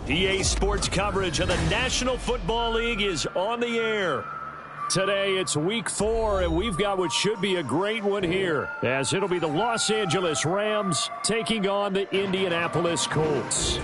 EA Sports coverage of the National Football League is on the air. Today it's week 4, and we've got what should be a great one here, as it'll be the Los Angeles Rams taking on the Indianapolis Colts.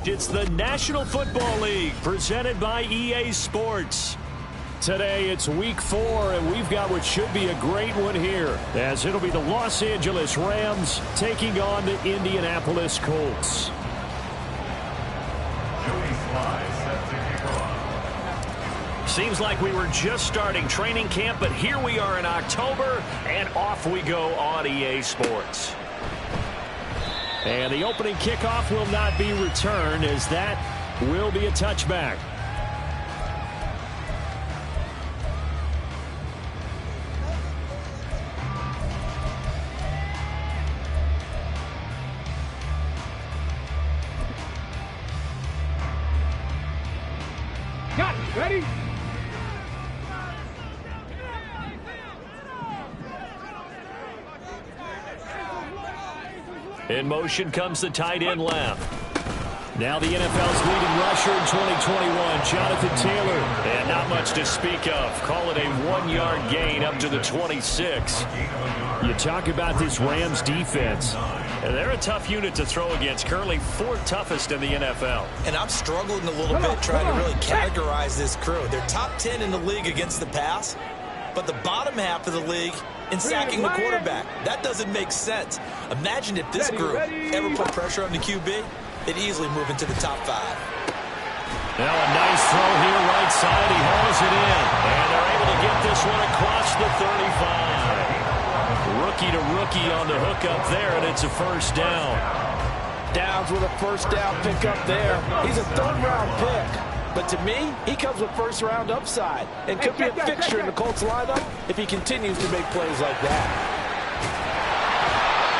It's the National Football League presented by EA Sports. Today it's week 4, and we've got what should be a great one here, as it'll be the Los Angeles Rams taking on the Indianapolis Colts. Seems like we were just starting training camp, but here we are in October, and off we go on EA Sports. And the opening kickoff will not be returned, as that will be a touchback. Got it. Ready? In motion comes the tight end left. Now the NFL's leading rusher in 2021, Jonathan Taylor. And not much to speak of. Call it a 1-yard gain up to the 26. You talk about this Rams defense. And they're a tough unit to throw against, currently 4th toughest in the NFL. And I'm struggling a little bit trying to really categorize this crew. They're top 10 in the league against the pass, but the bottom half of the league in sacking the quarterback. That doesn't make sense. Imagine if this group ever put pressure on the QB, they'd easily move into the top 5. Now a nice throw here right side. He hauls it in. And they're able to get this one across the 35. Rookie to rookie on the hook up there, and it's a first down. Downs with a first down pick up there. He's a 3rd-round pick. But to me, he comes with first-round upside and could be a fixture in the Colts lineup if he continues to make plays like that.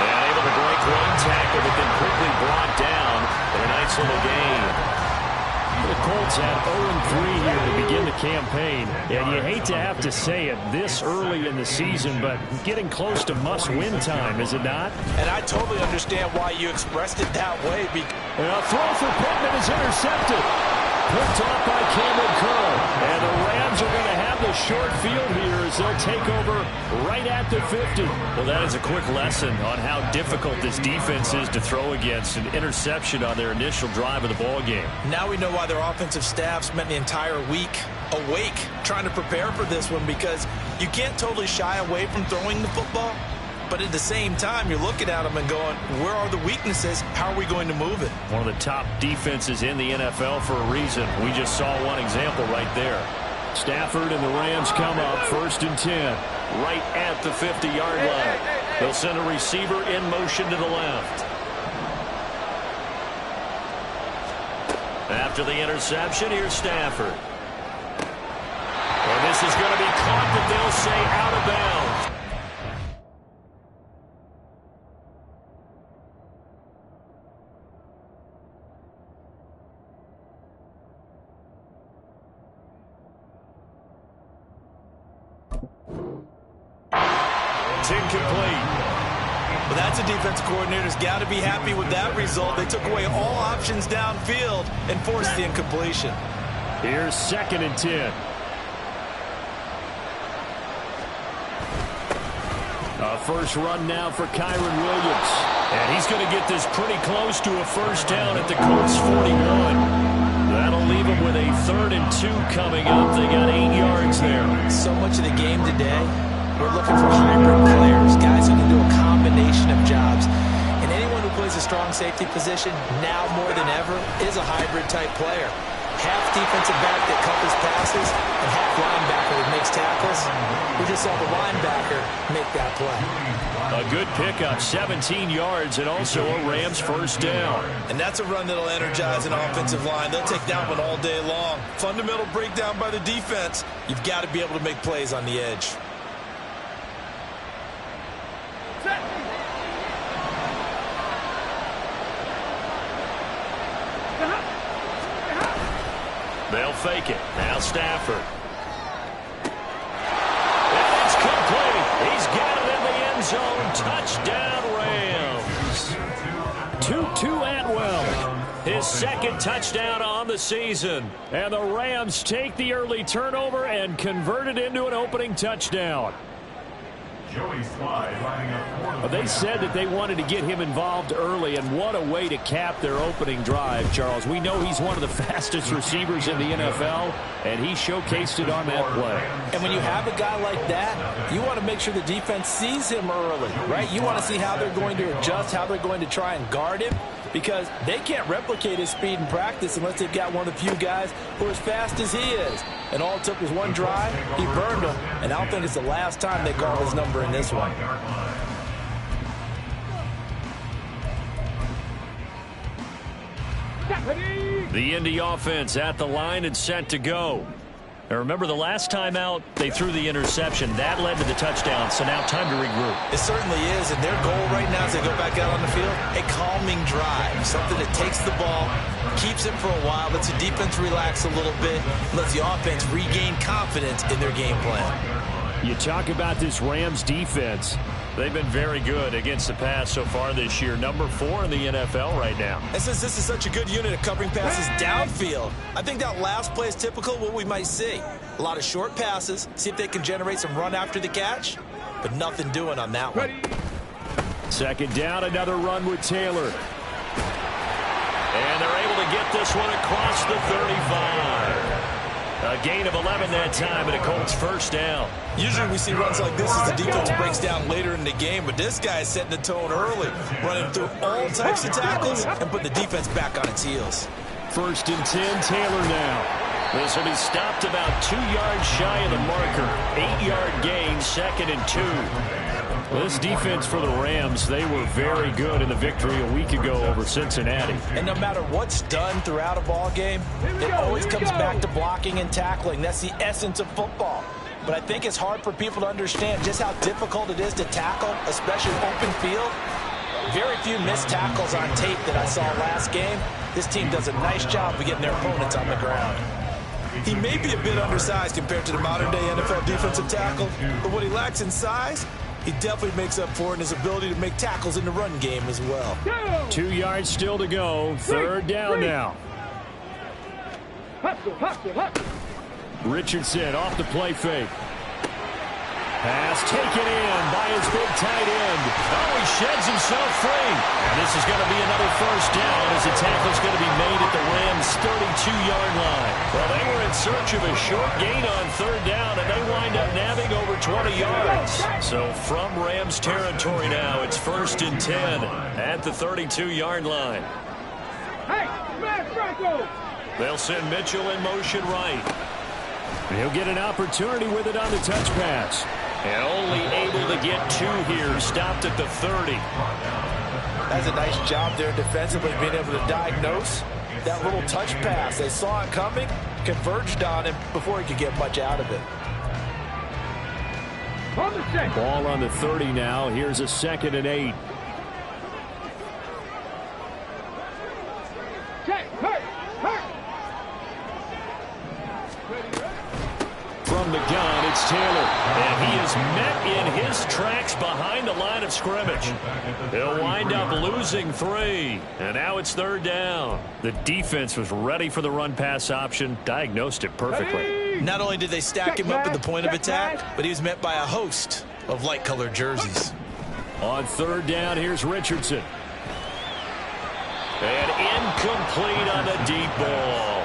And able to break one tackle, but then quickly brought down in a nice little gain. The Colts had 0-3 here to begin the campaign, and you hate to have to say it this early in the season, but getting close to must-win time, is it not? And I totally understand why you expressed it that way. And a throw for Pittman is intercepted. Picked off by Cameron Curl. And the Rams are going to have the short field here as they'll take over right at the 50. Well, that is a quick lesson on how difficult this defense is to throw against. An interception on their initial drive of the ball game. Now we know why their offensive staff spent the entire week awake trying to prepare for this one, because you can't totally shy away from throwing the football. But at the same time, you're looking at them and going, where are the weaknesses? How are we going to move it? One of the top defenses in the NFL for a reason. We just saw one example right there. Stafford and the Rams come up 1st and 10. Right at the 50-yard line. They'll send a receiver in motion to the left. After the interception, here's Stafford. And this is going to be caught, but they'll say out of bounds. It's incomplete. Well, that's a defensive coordinator's got to be happy with that result. They took away all options downfield and forced the incompletion. Here's 2nd and 10. A first run now for Kyron Williams. And he's going to get this pretty close to a first down at the Colts 41. That'll leave him with a 3rd and 2 coming up. They got 8 yards there. So much of the game today, we're looking for hybrid players, guys who can do a combination of jobs. And anyone who plays a strong safety position, now more than ever, is a hybrid-type player. Half defensive back that covers passes, and half linebacker that makes tackles. We just saw the linebacker make that play. A good pickup, 17 yards, and also a Rams first down. And that's a run that'll energize an offensive line. They'll take that one all day long. Fundamental breakdown by the defense. You've got to be able to make plays on the edge. They'll fake it. Now Stafford. And it's complete. He's got it in the end zone. Touchdown, Rams. Tutu Atwell. His 2nd touchdown on the season. And the Rams take the early turnover and convert it into an opening touchdown. They said that they wanted to get him involved early, and what a way to cap their opening drive, Charles. We know he's one of the fastest receivers in the NFL, and he showcased it on that play. And when you have a guy like that, you want to make sure the defense sees him early, right? You want to see how they're going to adjust, how they're going to try and guard him, because they can't replicate his speed in practice unless they've got one of the few guys who are as fast as he is. And all it took was one drive. He burned him, and I don't think it's the last time they call his number in this one. The Indy offense at the line and set to go. Now remember, the last time out, they threw the interception. That led to the touchdown, so now time to regroup. It certainly is, and their goal right now as they go back out on the field, a calming drive, something that takes the ball, keeps it for a while, lets the defense relax a little bit, lets the offense regain confidence in their game plan. You talk about this Rams defense. They've been very good against the pass so far this year. Number 4 in the NFL right now. And since this is such a good unit of covering passes downfield, I think that last play is typical of what we might see. A lot of short passes, see if they can generate some run after the catch, but nothing doing on that one. 2nd down, another run with Taylor. And they're able to get this one across the 35. A gain of 11 that time, and a Colts first down. Usually we see runs like this as the defense breaks down later in the game, but this guy is setting the tone early, running through all types of tackles and putting the defense back on its heels. 1st and 10, Taylor now. This will be stopped about 2 yards shy of the marker. 8-yard gain, 2nd and 2. This defense for the Rams, they were very good in the victory a week ago over Cincinnati. And no matter what's done throughout a ball game, it always comes back to blocking and tackling. That's the essence of football. But I think it's hard for people to understand just how difficult it is to tackle, especially open field. Very few missed tackles on tape that I saw last game. This team does a nice job of getting their opponents on the ground. He may be a bit undersized compared to the modern-day NFL defensive tackle, but what he lacks in size, he definitely makes up for it in his ability to make tackles in the run game as well. 2 yards still to go. 3rd down now. Richardson off the play fake. Pass taken in by his big tight end. Oh, he sheds himself free. And this is going to be another first down as the tackle's going to be made at the Rams' 32-yard line. Well, they were in search of a short gain on 3rd down, and they wind up nabbing over 20 yards. So from Rams territory now, it's 1st and 10 at the 32-yard line. Hey, smash Franco! They'll send Mitchell in motion right. He'll get an opportunity with it on the touch pass. And only able to get 2 here, stopped at the 30. That's a nice job there defensively, being able to diagnose that little touch pass. They saw it coming, converged on him before he could get much out of it. Ball on the 30 now. Here's a 2nd and 8. From the gun, it's Taylor. And he is met in his tracks behind the line of scrimmage. He'll wind up losing 3. And now it's 3rd down. The defense was ready for the run-pass option, diagnosed it perfectly. Not only did they stack him up at the point of attack, but he was met by a host of light-colored jerseys. On 3rd down, here's Richardson. And incomplete on the deep ball.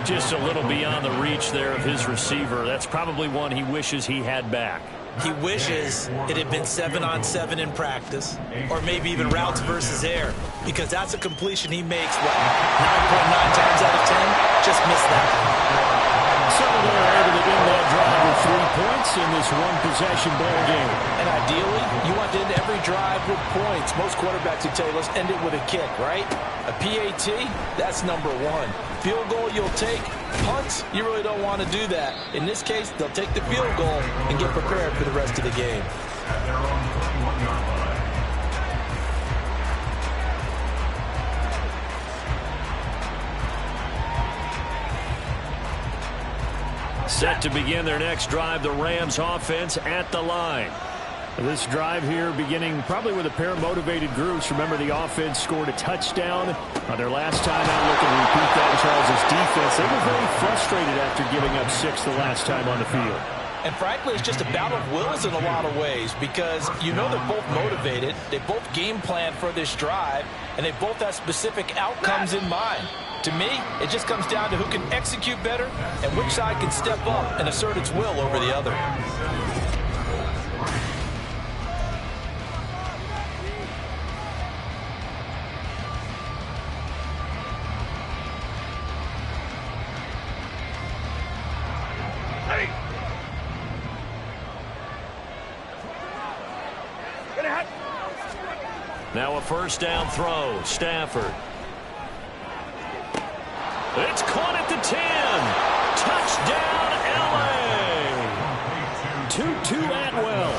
Just a little beyond the reach there of his receiver. That's probably one he wishes he had back. He wishes it had been 7-on-7 in practice, or maybe even routes versus air, because that's a completion he makes, 9.9 times out of 10, just missed that one. So they're able to end that drive with 3 points in this one-possession ball game. And ideally, you want to end every drive with points. Most quarterbacks would tell you, let's end it with a kick, right? A PAT, that's number 1. Field goal you'll take. Punts, you really don't want to do that. In this case, they'll take the field goal and get prepared for the rest of the game. Set to begin their next drive, the Rams offense at the line. This drive here beginning probably with a pair of motivated groups. Remember, the offense scored a touchdown on their last time out. Looking to repeat that in Charles' defense. They were very frustrated after giving up 6 the last time on the field. And frankly, it's just a battle of wills in a lot of ways, because you know they're both motivated. They both game plan for this drive, and they both have specific outcomes in mind. To me, it just comes down to who can execute better and which side can step up and assert its will over the other. Now a 1st down throw. Stafford. It's caught at the 10. Touchdown, L.A. 2-2 Atwell.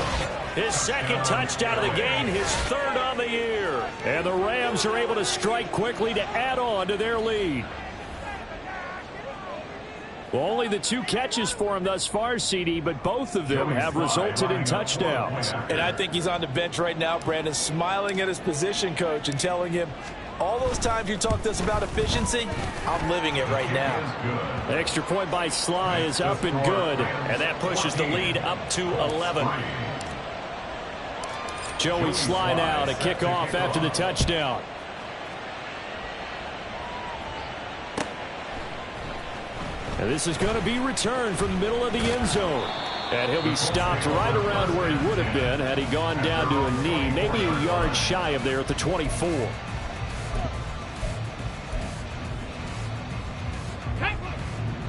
His 2nd touchdown of the game, his 3rd on the year. And the Rams are able to strike quickly to add on to their lead. Well, only the 2 catches for him thus far, CD, but both of them have resulted in touchdowns. And I think he's on the bench right now, Brandon, smiling at his position coach and telling him, all those times you talked to us about efficiency, I'm living it right now. The extra point by Sly is up and good, and that pushes the lead up to 11. Joey Sly now to kick off after the touchdown. And this is going to be returned from the middle of the end zone. And he'll be stopped right around where he would have been had he gone down to a knee, maybe a yard shy of there at the 24.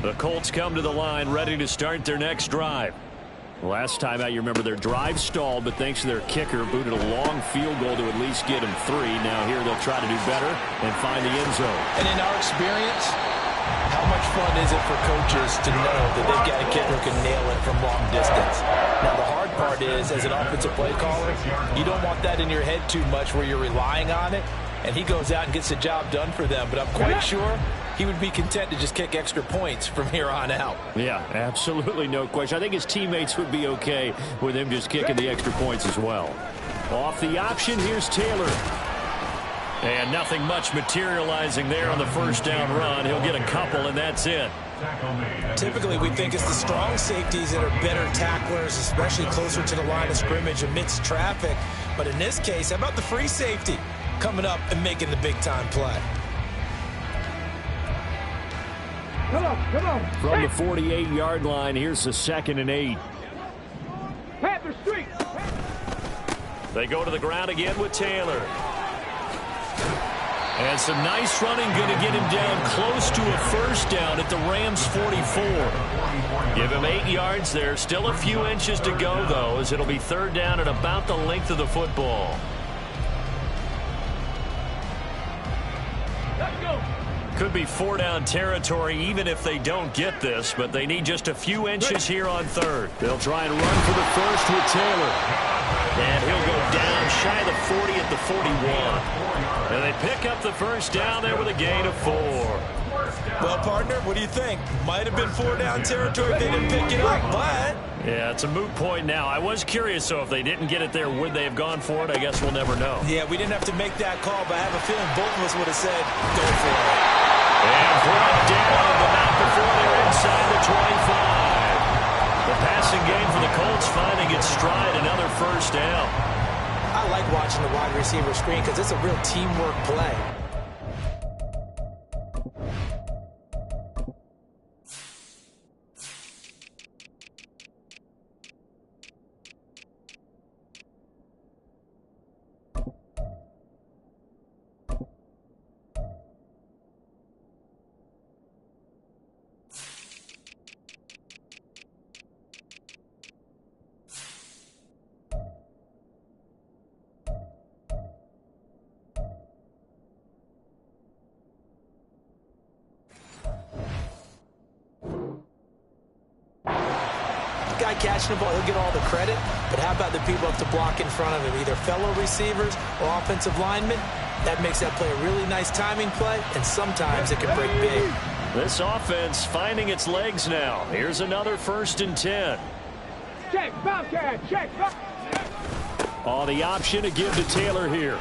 The Colts come to the line ready to start their next drive. Last time out, you remember their drive stalled, but thanks to their kicker, booted a long field goal to at least get him 3. Now here they'll try to do better and find the end zone. And in our experience, how much fun is it for coaches to know that they've got a kid who can nail it from long distance? Now, the hard part is, as an offensive play caller, you don't want that in your head too much where you're relying on it, and he goes out and gets the job done for them. But I'm quite sure he would be content to just kick extra points from here on out. Yeah, absolutely no question. I think his teammates would be okay with him just kicking the extra points as well. Off the option, here's Taylor. And nothing much materializing there on the 1st down run. He'll get a couple, and that's it. Typically, we think it's the strong safeties that are better tacklers, especially closer to the line of scrimmage amidst traffic. But in this case, how about the free safety coming up and making the big-time play? Come on. From the 48-yard line, here's the 2nd and 8. Panther Street. They go to the ground again with Taylor. And some nice running, going to get him down close to a 1st down at the Rams' 44. Give him 8 yards there. Still a few inches to go, though, as it'll be 3rd down at about the length of the football. Let's go. Could be 4-down territory even if they don't get this, but they need just a few inches here on 3rd. They'll try and run for the 1st with Taylor. And he'll go down shy of the 40 at the 41. And they pick up the 1st down there with a gain of 4. Well, partner, what do you think? Might have been 4-down territory if they didn't pick it up, but Yeah, it's a moot point now. I was curious, so if they didn't get it there, would they have gone for it? I guess we'll never know. Yeah, we didn't have to make that call, but I have a feeling both of us would have said, go for it. And brought down, but not before they're inside the 25. The passing game for the Colts finding its stride, another first down. I like watching the wide receiver screen because it's a real teamwork play. Guy catching the ball, he'll get all the credit, but how about the people up to block in front of him, either fellow receivers or offensive linemen? That makes that play a really nice timing play, and sometimes it can break big. This offense finding its legs now. Here's another 1st and 10. Check, Bobcat, check. Oh, the option to give to Taylor here.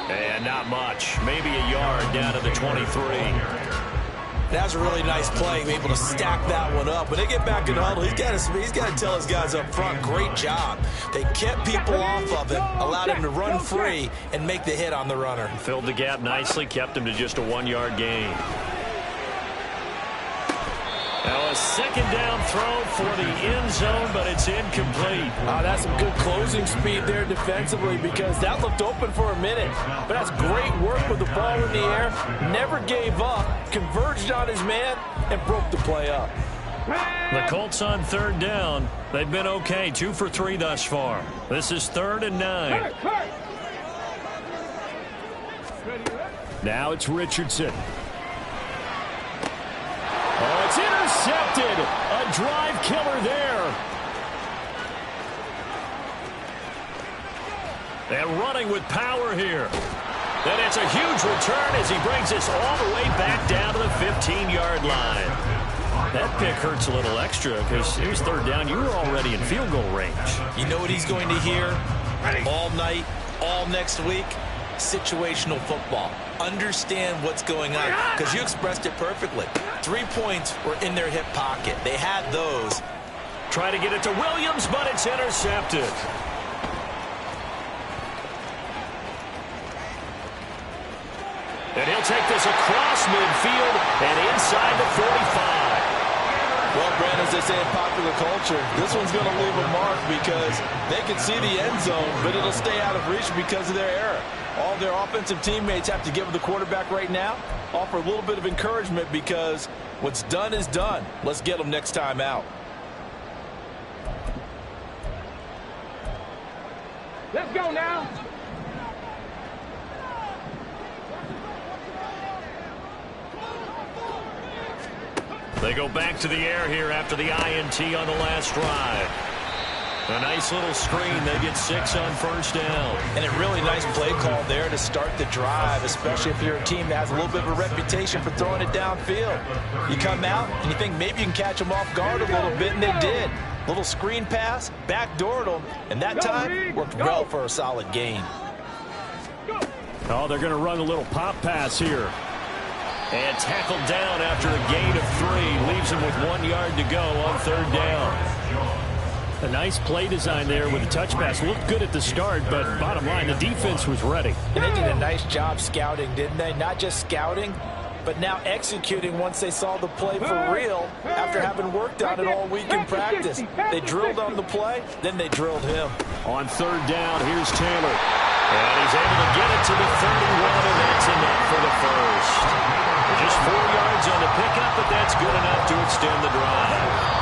And not much. Maybe a yard down to the 23. That was a really nice play, able to stack that one up. When they get back in the huddle, he's got to tell his guys up front, great job. They kept people off of him, allowed him to run free and make the hit on the runner. Filled the gap nicely, kept him to just a 1-yard gain. Now a 2nd down throw for the end zone, but it's incomplete. That's some good closing speed there defensively because that looked open for a minute. But that's great work with the ball in the air. Never gave up, converged on his man, and broke the play up. The Colts on 3rd down. They've been okay, 2 for 3 thus far. This is 3rd and 9. Now it's Richardson. Oh, it's intercepted. A drive killer there. And running with power here. And it's a huge return as he brings us all the way back down to the 15-yard line. That pick hurts a little extra because it was 3rd down. You were already in field goal range. You know what he's going to hear all night, all next week? Situational football. Understand what's going on because you expressed it perfectly. 3 points were in their hip pocket. They had those. Try to get it to Williams, but it's intercepted. And he'll take this across midfield and inside the 45. Well, Brandon, as they say in popular culture, this one's going to leave a mark because they can see the end zone, but it'll stay out of reach because of their error. All their offensive teammates have to give the quarterback right now, offer a little bit of encouragement because what's done is done. Let's get them next time out. Let's go now. They go back to the air here after the INT on the last drive. A nice little screen. They get 6 on 1st down. And a really nice play call there to start the drive, especially if you're a team that has a little bit of a reputation for throwing it downfield. You come out and you think maybe you can catch them off guard a little bit, and they did. Little screen pass, backdoored them, and that time worked well for a solid gain. Oh, they're going to run a little pop pass here. And tackled down after a gain of 3. Leaves him with 1 yard to go on 3rd down. A nice play design there with a touch pass. Looked good at the start, but bottom line, the defense was ready. And they did a nice job scouting, didn't they? Not just scouting, but now executing once they saw the play for real after having worked on it all week in practice. They drilled on the play, then they drilled him. On 3rd down, here's Taylor. And he's able to get it to the 31, and that's enough for the first. Just 4 yards on the pickup, but that's good enough to extend the drive.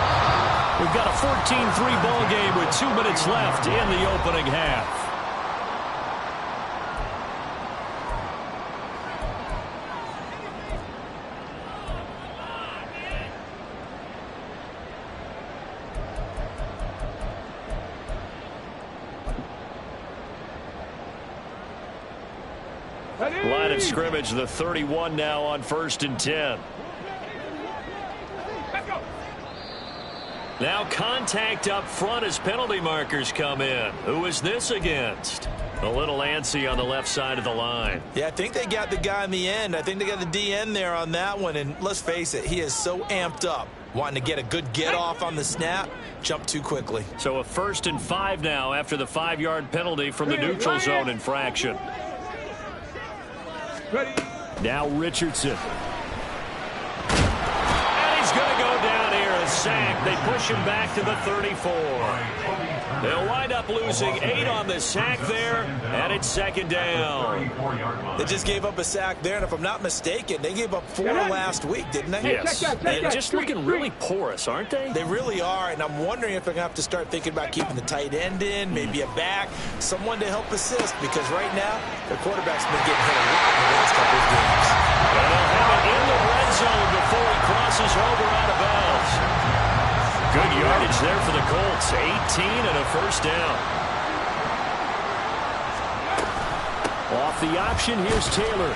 We've got a 14-3 ball game with 2 minutes left in the opening half. Line of scrimmage, the 31 now on 1st and 10. Now contact up front as penalty markers come in. Who is this against? A little antsy on the left side of the line. Yeah, I think they got the guy in the end. I think they got the DN there on that one. And let's face it, he is so amped up, wanting to get a good get off on the snap, jump too quickly. So a 1st and 5 now after the 5-yard penalty from the neutral zone infraction. Ready. Now Richardson. And he's going to go down here, a sack. They push him back to the 34. They'll wind up losing 8 on the sack there, and it's 2nd down. They just gave up a sack there, and if I'm not mistaken, they gave up 4 last week, didn't they? Yes, and just looking really porous, aren't they? They really are, and I'm wondering if they're going to have to start thinking about keeping the tight end in, maybe a back, someone to help assist, because right now, their quarterback's been getting hit a lot in the last couple of games. And they'll have it in the red zone before he crosses over out of bounds. Good yardage there for the Colts. 18 and a 1st down. Off the option, here's Taylor.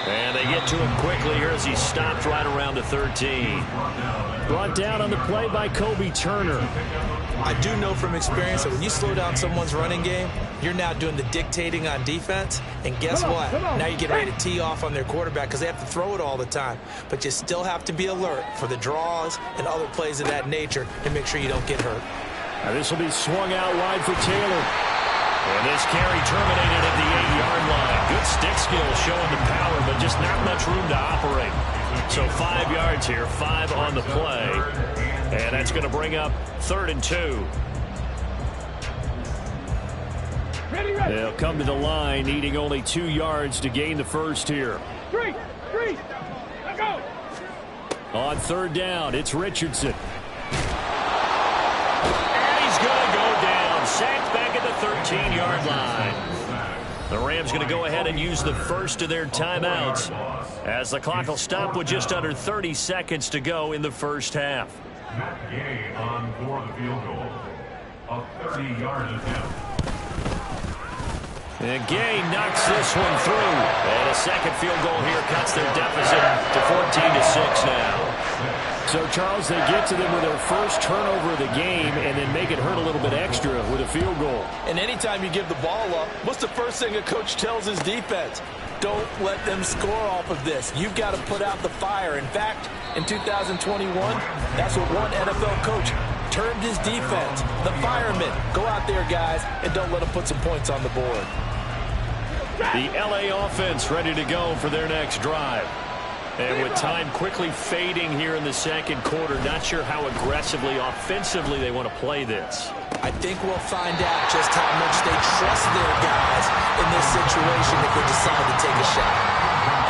And they get to him quickly here as he stopped right around the 13. Brought down on the play by Kobe Turner. I do know from experience that when you slow down someone's running game, you're now doing the dictating on defense. And guess what? Now you're getting ready to tee off on their quarterback because they have to throw it all the time. But you still have to be alert for the draws and other plays of that nature and make sure you don't get hurt. Now this will be swung out wide for Taylor. And this carry terminated at the 8-yard line. Good stick skill showing the power, but just not much room to operate. So 5 yards here, 5 on the play. And that's going to bring up 3rd and 2. They'll come to the line, needing only 2 yards to gain the first here. 3, let's go. On 3rd down, it's Richardson. And he's going to go down. Sacked back at the 13-yard line. The Rams going to go ahead and use the first of their timeouts as the clock will stop with just under 30 seconds to go in the first half. Matt Gay on for the field goal. A 30-yard attempt. And Gay knocks this one through. And a second field goal here cuts their deficit to 14-6 now. So, Charles, they get to them with their first turnover of the game and then make it hurt a little bit extra with a field goal. And anytime you give the ball up, what's the first thing a coach tells his defense? Don't let them score off of this. You've got to put out the fire. In fact, in 2021, that's what one NFL coach termed his defense. The firemen. Go out there, guys, and don't let them put some points on the board. The LA offense ready to go for their next drive. And with time quickly fading here in the second quarter, not sure how aggressively, offensively they want to play this. I think we'll find out just how much they trust their guys in this situation if they decide to take a shot.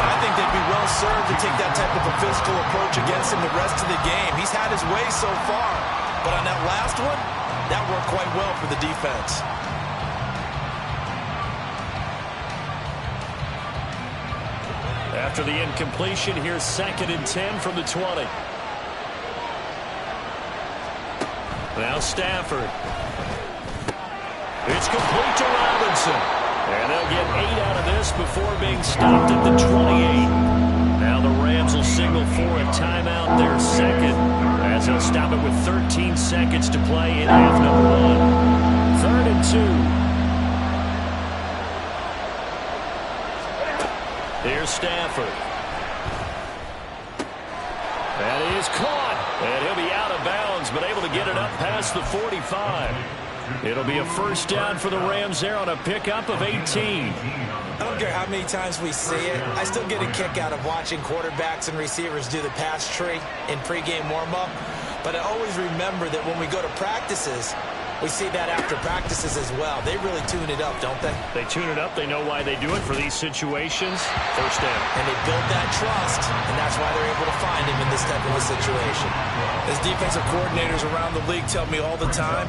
I think they'd be well served to take that type of a physical approach against him the rest of the game. He's had his way so far, but on that last one, that worked quite well for the defense. After the incompletion, here's 2nd and 10 from the 20. Now Stafford. It's complete to Robinson. And they'll get 8 out of this before being stopped at the 28. Now the Rams will signal for a timeout, their second, as they'll stop it with 13 seconds to play in half number 1. 3rd and 2. Here's Stafford. And he is caught. And he'll be out of bounds, but able to get it up past the 45. It'll be a first down for the Rams there on a pickup of 18. I don't care how many times we see it. I still get a kick out of watching quarterbacks and receivers do the pass tree in pregame warm-up. But I always remember that when we go to practices, we see that after practices as well. They really tune it up, don't they? They tune it up. They know why they do it for these situations. First down. And they build that trust, and that's why they're able to find him in this type of a situation. As defensive coordinators around the league tell me all the time,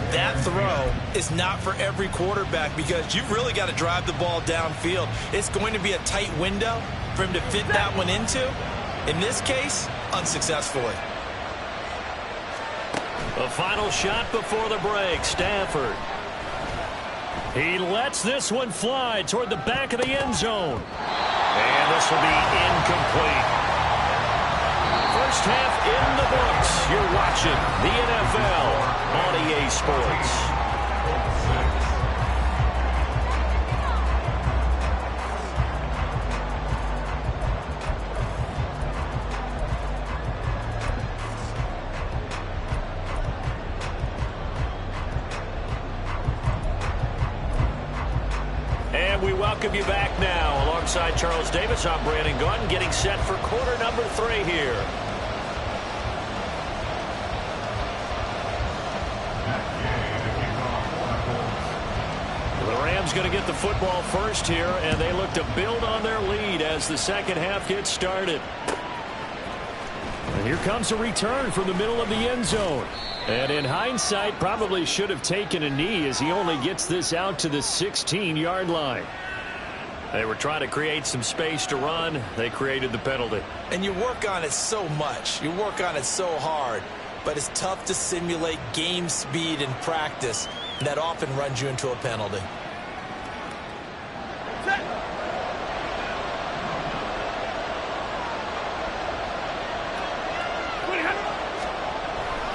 that throw is not for every quarterback because you've really got to drive the ball downfield. It's going to be a tight window for him to fit that one into. In this case, unsuccessfully. The final shot before the break, Stafford. He lets this one fly toward the back of the end zone. And this will be incomplete. first half in the books. You're watching the NFL on EA Sports. And we welcome you back now. Alongside Charles Davis, I'm Brandon Gunn, getting set for quarter number 3 here. The Rams going to get the football first here, and they look to build on their lead as the second half gets started. And here comes a return from the middle of the end zone. And in hindsight, probably should have taken a knee as he only gets this out to the 16-yard line. They were trying to create some space to run. They created the penalty. And you work on it so much. You work on it so hard. But it's tough to simulate game speed in practice. And that often runs you into a penalty.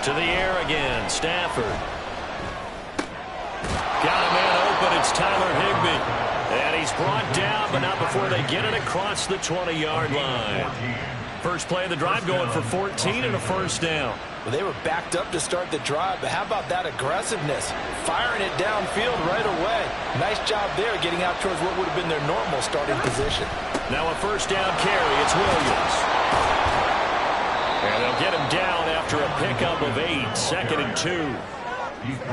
To the air again, Stafford. Got a man open, it's Tyler Higbee. And he's brought down, but not before they get it across the 20-yard line. First play of the drive going for 14 and a first down. Well, they were backed up to start the drive, but how about that aggressiveness? Firing it downfield right away. Nice job there getting out towards what would have been their normal starting position. Now a first down carry, it's Williams. And they'll get him down after a pickup of 8, 2nd and 2.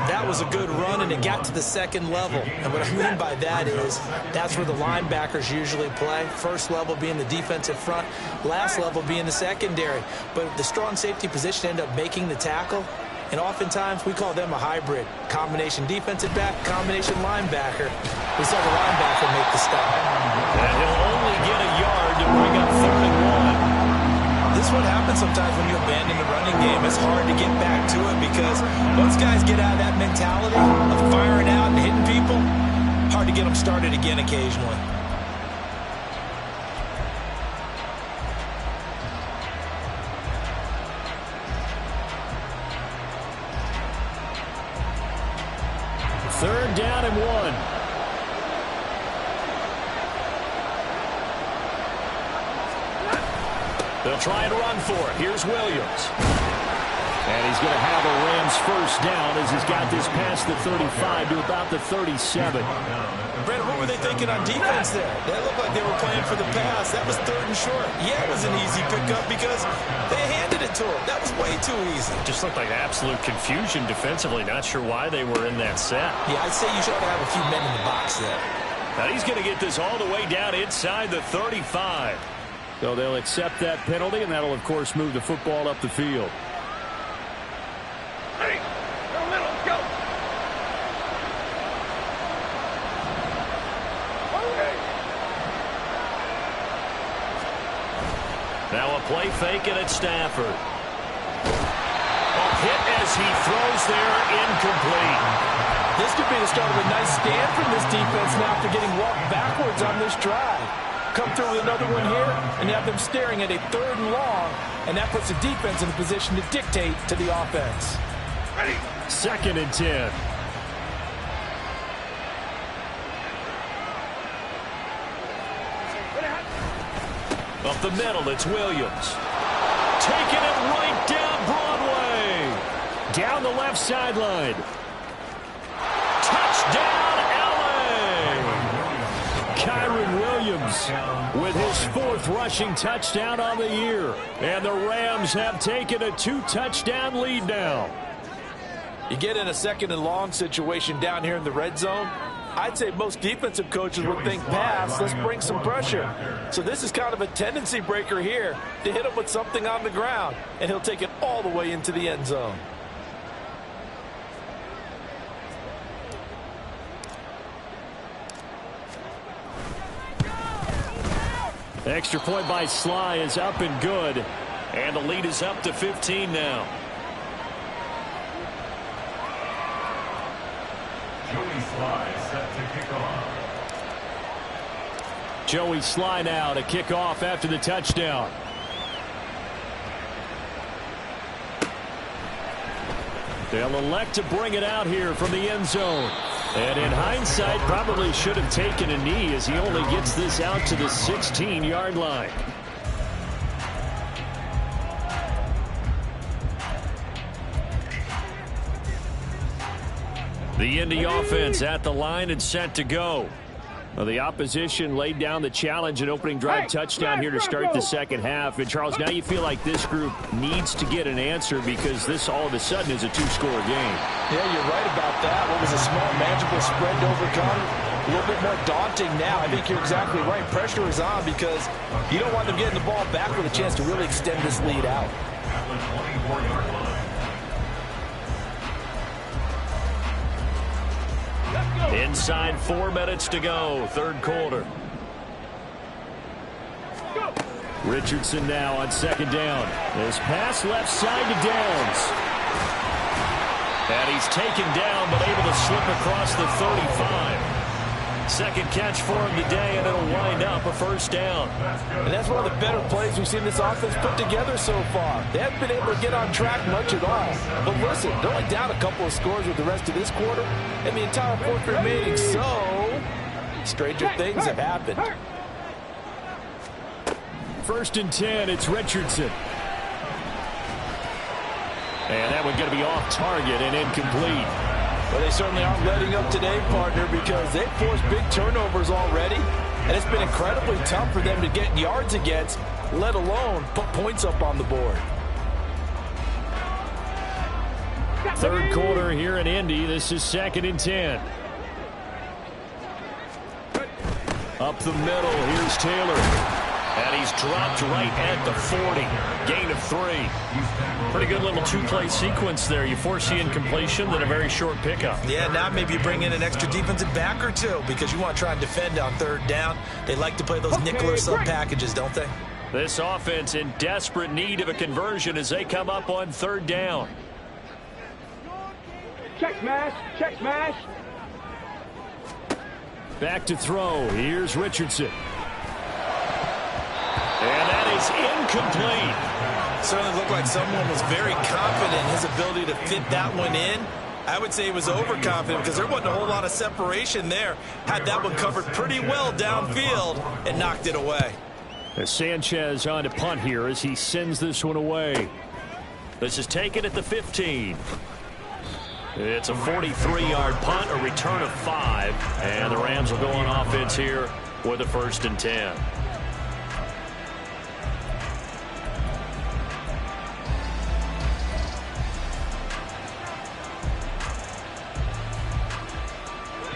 That was a good run, and it got to the second level. And what I mean by that is that's where the linebackers usually play. First level being the defensive front, last level being the secondary. But the strong safety position ended up making the tackle. And oftentimes we call them a hybrid. Combination defensive back, combination linebacker. We saw the linebacker make the stop. And he'll only get a yard to bring up 3rd and 1. This is what happens sometimes when you abandon the running game. It's hard to get back to it because once guys get out of that mentality of firing out and hitting people, hard to get them started again occasionally. Third down and 1. They'll try and run for it. Here's Williams. And he's going to have a Rams first down as he's got this past the 35 to about the 37. Brent, what were they thinking on defense there? They looked like they were playing for the pass. That was 3rd and short. Yeah, it was an easy pickup because they handed it to him. That was way too easy. Just looked like absolute confusion defensively. Not sure why they were in that set. Yeah, I'd say you should have a few men in the box there. Now he's going to get this all the way down inside the 35. So they'll accept that penalty, and that'll, of course, move the football up the field. Ready? Go middle, go! Okay. Now a play fake, and it's Stafford. A hit as he throws there, incomplete. This could be the start of a nice stand from this defense now after getting walked backwards on this drive. Come through with another one here, and you have them staring at a 3rd and long, and that puts the defense in a position to dictate to the offense. Ready? 2nd and 10. Up the middle, it's Williams. Taking it right down Broadway. Down the left sideline. Touchdown, Kyron Williams with his 4th rushing touchdown on the year. And the Rams have taken a 2-touchdown lead now. You get in a 2nd and long situation down here in the red zone, I'd say most defensive coaches would think pass, let's bring some pressure. So this is kind of a tendency breaker here to hit him with something on the ground, and he'll take it all the way into the end zone. Extra point by Sly is up and good. And the lead is up to 15 now. Joey Sly set to kick off. Joey Sly now to kick off after the touchdown. They'll elect to bring it out here from the end zone. And in hindsight, probably should have taken a knee as he only gets this out to the 16-yard line. The Indy offense at the line and set to go. Well, the opposition laid down the challenge and opening drive touchdown here to start the second half. And, Charles, now you feel like this group needs to get an answer because this all of a sudden is a two-score game. Yeah, you're right about that. What was a small, manageable spread to overcome? A little bit more daunting now. I think you're exactly right. Pressure is on because you don't want them getting the ball back with a chance to really extend this lead out. At the 24-yard line. Inside 4 minutes to go, third quarter. Richardson now on second down. His pass left side to Downs. And he's taken down but able to slip across the 35. Second catch for him today, and it'll wind up a first down. And that's one of the better plays we've seen this offense put together so far. They haven't been able to get on track much at all. But listen, they're only down a couple of scores with the rest of this quarter and the entire fourth remaining, so stranger things have happened. First and 10, it's Richardson. And that one going to be off target and incomplete. Well, they certainly aren't letting up today, partner, because they've forced big turnovers already, and it's been incredibly tough for them to get yards against, let alone put points up on the board. Third quarter here in Indy. This is second and 10. Up the middle, here's Taylor. And he's dropped right at the 40. Gain of 3. Pretty good little two-play sequence there. You force the incompletion, then a very short pickup. Yeah, now maybe you bring in an extra defensive back or two because you want to try and defend on third down. They like to play those nickel or sub packages, don't they? This offense in desperate need of a conversion as they come up on third down. Check smash, check smash. Back to throw. Here's Richardson. And that is incomplete. Certainly looked like someone was very confident in his ability to fit that one in. I would say he was overconfident because there wasn't a whole lot of separation there. Had that one covered pretty well downfield and knocked it away. As Sanchez on to punt here as he sends this one away. This is taken at the 15. It's a 43-yard punt, a return of 5. And the Rams will go on offense here with a first and 10.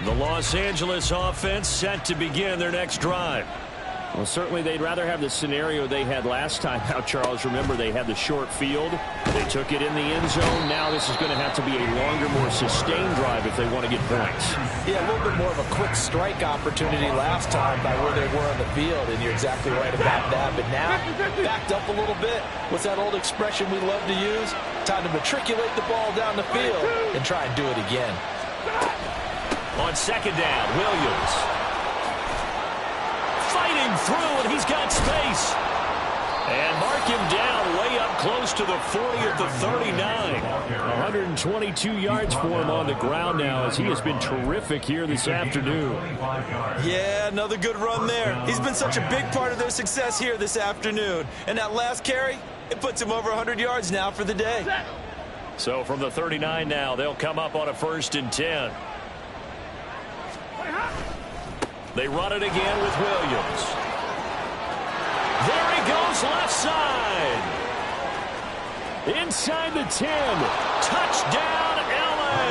The Los Angeles offense set to begin their next drive. Well, certainly they'd rather have the scenario they had last time out, Charles. Remember, they had the short field. They took it in the end zone. Now this is going to have to be a longer, more sustained drive if they want to get points. Yeah, a little bit more of a quick strike opportunity last time by where they were on the field, and you're exactly right about that. But now, backed up a little bit. What's that old expression we love to use? Time to matriculate the ball down the field and try and do it again. On second down, Williams. Fighting through, and he's got space. And mark him down way up close to the 40 at the 39. 122 yards for him on the ground now as he has been terrific here this afternoon. Yeah, another good run there. He's been such a big part of their success here this afternoon. And that last carry, it puts him over 100 yards now for the day. So from the 39 now, they'll come up on a first and 10. They run it again with Williams. There he goes left side. Inside the 10. Touchdown, L.A.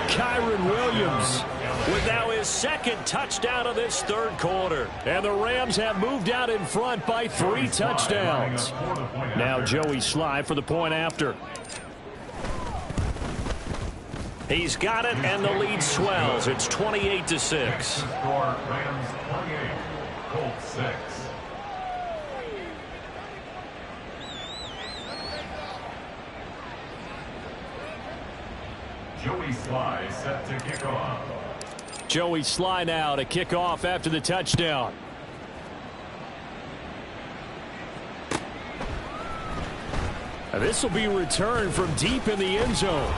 Kyron Williams with now his second touchdown of this third quarter. And the Rams have moved out in front by 3 touchdowns. Now Joey Sly for the point after. He's got it, and the lead swells. It's 28-6. Score Rams 28, Colts 6. Joey Sly set to kick off. Joey Sly now to kick off after the touchdown. This will be returned from deep in the end zone.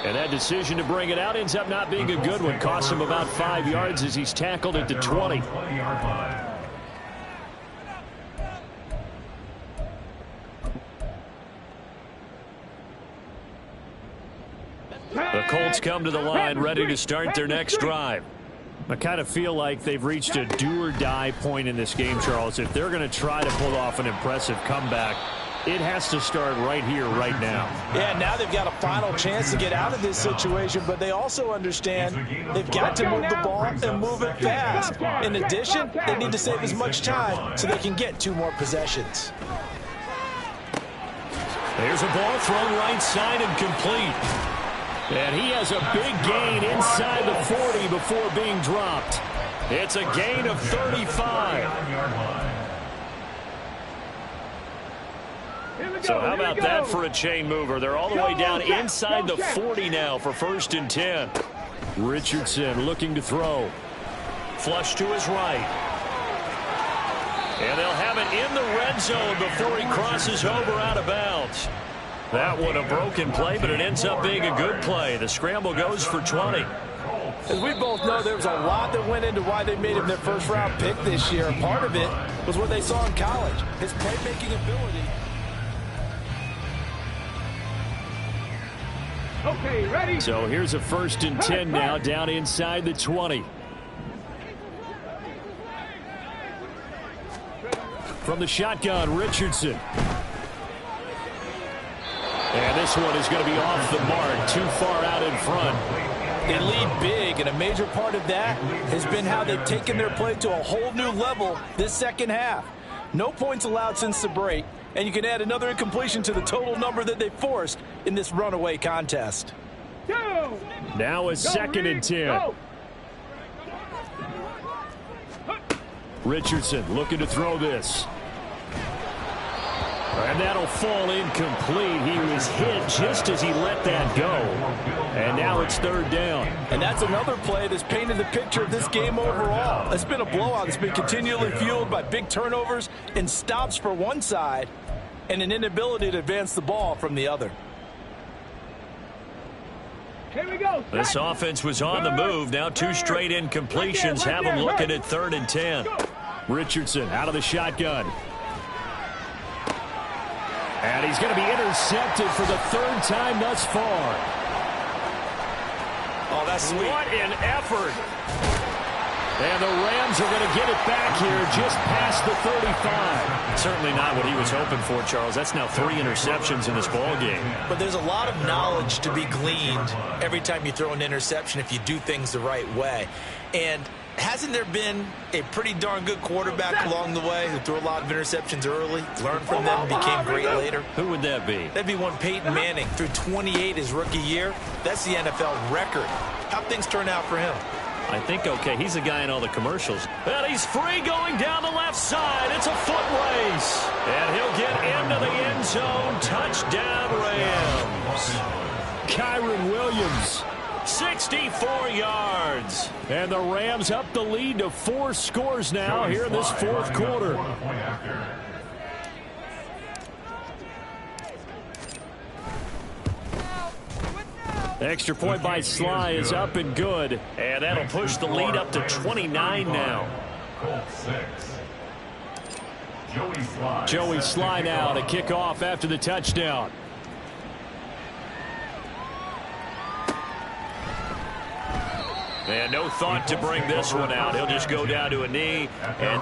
And that decision to bring it out ends up not being a good one. Costs him about 5 yards as he's tackled at the 20. The Colts come to the line ready to start their next drive. I kind of feel like they've reached a do-or-die point in this game, Charles. If they're going to try to pull off an impressive comeback, it has to start right here, right now. Yeah, now they've got a final chance to get out of this situation, but they also understand they've got to move the ball and move it fast. In addition, they need to save as much time so they can get 2 more possessions. There's a ball thrown right side and complete. And he has a big gain inside the 40 before being dropped. It's a gain of 35. So how about that for a chain mover? They're all the way down inside the 40 now for 1st and 10. Richardson looking to throw. Flush to his right. And they'll have it in the red zone before he crosses over out of bounds. That one a broken play, but it ends up being a good play. The scramble goes for 20. As we both know, there was a lot that went into why they made him their first-round pick this year. Part of it was what they saw in college, his playmaking ability. Okay, ready? So here's a 1st and 10 now down inside the 20. From the shotgun, Richardson. And this one is going to be off the mark, too far out in front. They lead big, and a major part of that has been how they've taken their play to a whole new level this second half. No points allowed since the break, and you can add another incompletion to the total number that they forced in this runaway contest. Now a 2nd and 10. Richardson looking to throw this. And that'll fall incomplete. He was hit just as he let that go. And now it's 3rd down. And that's another play that's painted the picture of this game overall. It's been a blowout. It's been continually fueled by big turnovers and stops for one side and an inability to advance the ball from the other. Here we go. This offense was on the move. Now 2 straight incompletions have them looking at 3rd and 10. Richardson out of the shotgun. And he's going to be intercepted for the 3rd time thus far. Oh, that's sweet. What an effort. And the Rams are going to get it back here just past the 35. Certainly not what he was hoping for, Charles. That's now 3 interceptions in this ball game. But there's a lot of knowledge to be gleaned every time you throw an interception if you do things the right way. And hasn't there been a pretty darn good quarterback along the way who threw a lot of interceptions early, learned from them, and became great later? Who would that be? That'd be one Peyton Manning. Threw 28 his rookie year. That's the NFL record. How'd things turn out for him? I think, okay, he's the guy in all the commercials. And he's free going down the left side. It's a foot race. And he'll get into the end zone. Touchdown, Rams. Kyron Williams, 64 yards. And the Rams up the lead to 4 scores now here in this 4th quarter. Extra point by Sly is up and good. And that'll push the lead up to 29 now. Joey Sly now to kick off after the touchdown. And no thought to bring this one out. He'll just go down to a knee. And